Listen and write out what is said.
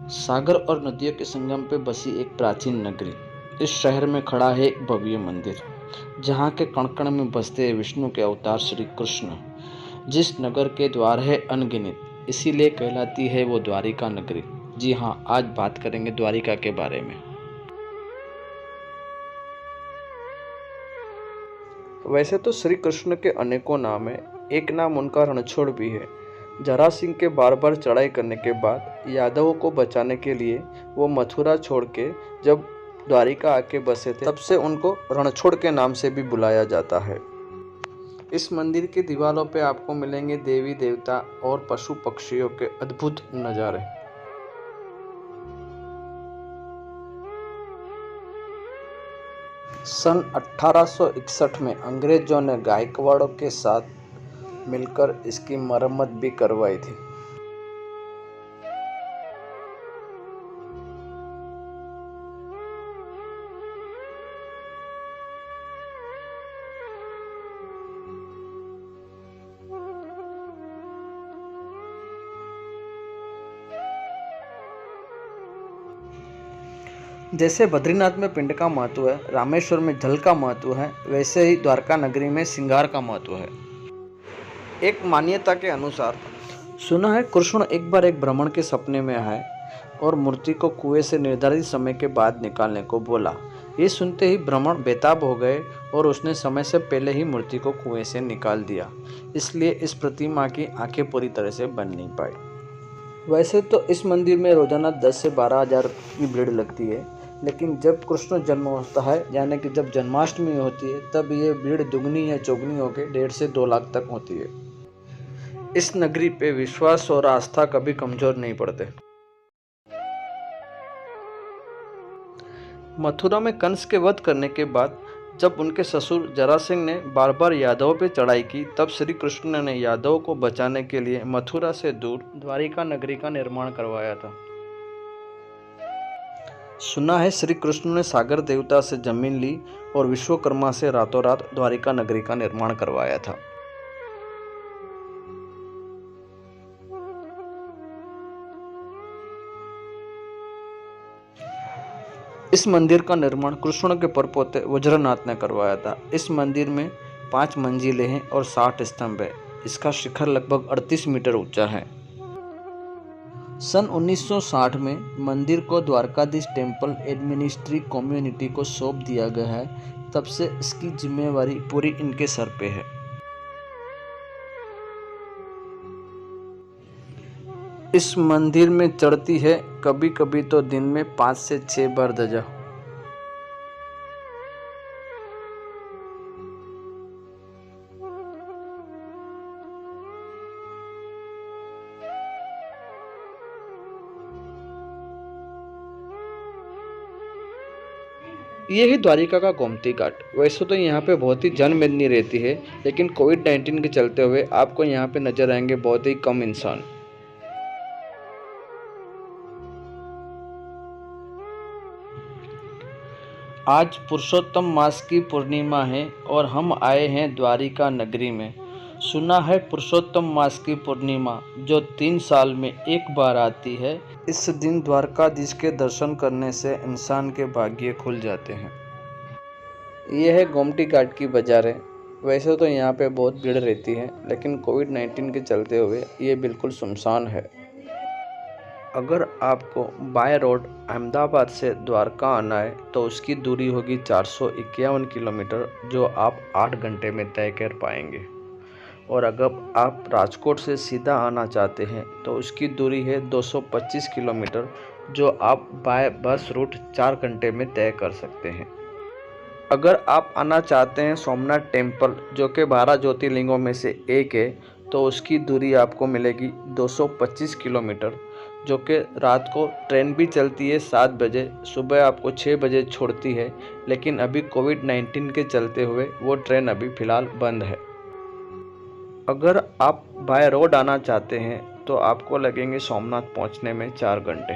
सागर और नदियों के संगम पे बसी एक प्राचीन नगरी। इस शहर में खड़ा है एक भव्य मंदिर, जहाँ के कण-कण में बसते हैं विष्णु के अवतार श्री कृष्ण। जिस नगर के द्वार है अनगिनत, इसीलिए कहलाती है वो द्वारिका नगरी। जी हाँ, आज बात करेंगे द्वारिका के बारे में। वैसे तो श्री कृष्ण के अनेकों नाम हैं, एक नाम उनका रणछोड़ भी है। जरासिंह के बार बार चढ़ाई करने के बाद यादवों को बचाने के लिए वो मथुरा छोड़ के जब द्वारिका आके बसे थे, तब से उनको रणछोड़ के नाम से भी बुलाया जाता है। इस मंदिर की दीवारों पे आपको मिलेंगे देवी देवता और पशु पक्षियों के अद्भुत नज़ारे। सन 1861 में अंग्रेजों ने गायकवाड़ों के साथ मिलकर इसकी मरम्मत भी करवाई थी। जैसे बद्रीनाथ में पिंड का महत्व है, रामेश्वर में जल का महत्व है, वैसे ही द्वारका नगरी में श्रृंगार का महत्व है। एक मान्यता के अनुसार सुना है कृष्ण एक बार एक ब्राह्मण के सपने में आए और मूर्ति को कुएं से निर्धारित समय के बाद निकालने को बोला। ये सुनते ही ब्राह्मण बेताब हो गए और उसने समय से पहले ही मूर्ति को कुएं से निकाल दिया। इसलिए इस प्रतिमा की आंखें पूरी तरह से बन नहीं पाई। वैसे तो इस मंदिर में रोजाना 10 से 12 हज़ार की भीड़ लगती है, लेकिन जब कृष्ण जन्म होता है, यानी कि जब जन्माष्टमी होती है, तब ये भीड़ दुगनी या चौगुनी होकर 1.5 से 2 लाख तक होती है। इस नगरी पे विश्वास और आस्था कभी कमजोर नहीं पड़ते। मथुरा में कंस के वध करने के बाद जब उनके ससुर जरासिंह ने बार बार यादवों पे चढ़ाई की, तब श्री कृष्ण ने यादवों को बचाने के लिए मथुरा से दूर द्वारिका नगरी का निर्माण करवाया था। सुना है श्री कृष्ण ने सागर देवता से जमीन ली और विश्वकर्मा से रातों रात द्वारिका नगरी का निर्माण करवाया था। इस मंदिर का निर्माण कृष्ण के परपोते वज्रनाथ ने करवाया था। इस मंदिर में 5 मंजिलें हैं और 60 स्तंभ है। इसका शिखर लगभग 38 मीटर ऊंचा है। सन 1960 में मंदिर को द्वारकाधीश टेम्पल एडमिनिस्ट्री कम्युनिटी को सौंप दिया गया है। तब से इसकी जिम्मेवारी पूरी इनके सर पे है। इस मंदिर में चढ़ती है कभी कभी तो दिन में 5 से 6 बार ध्वजा। ये है द्वारिका का गोमती घाट। वैसे तो यहाँ पे बहुत ही जनमेदनी रहती है, लेकिन कोविड-19 के चलते हुए आपको यहाँ पे नजर आएंगे बहुत ही कम इंसान। आज पुरुषोत्तम मास की पूर्णिमा है और हम आए हैं द्वारिका नगरी में। सुना है पुरुषोत्तम मास की पूर्णिमा जो 3 साल में एक बार आती है, इस दिन द्वारकाधीश के दर्शन करने से इंसान के भाग्य खुल जाते हैं। यह है गोमती घाट की बाजारें। वैसे तो यहाँ पे बहुत भीड़ रहती है, लेकिन कोविड-19 के चलते हुए ये बिल्कुल सुनसान है। अगर आपको बाय रोड अहमदाबाद से द्वारका आना है तो उसकी दूरी होगी 451 किलोमीटर, जो आप 8 घंटे में तय कर पाएंगे। और अगर आप राजकोट से सीधा आना चाहते हैं तो उसकी दूरी है 225 किलोमीटर, जो आप बाय बस रूट 4 घंटे में तय कर सकते हैं। अगर आप आना चाहते हैं सोमनाथ टेम्पल, जो कि 12 ज्योतिर्लिंगों में से एक है, तो उसकी दूरी आपको मिलेगी 225 किलोमीटर, जो कि रात को ट्रेन भी चलती है 7 बजे, सुबह आपको 6 बजे छोड़ती है, लेकिन अभी कोविड-19 के चलते हुए वो ट्रेन अभी फ़िलहाल बंद है। अगर आप बाय रोड आना चाहते हैं तो आपको लगेंगे सोमनाथ पहुंचने में 4 घंटे।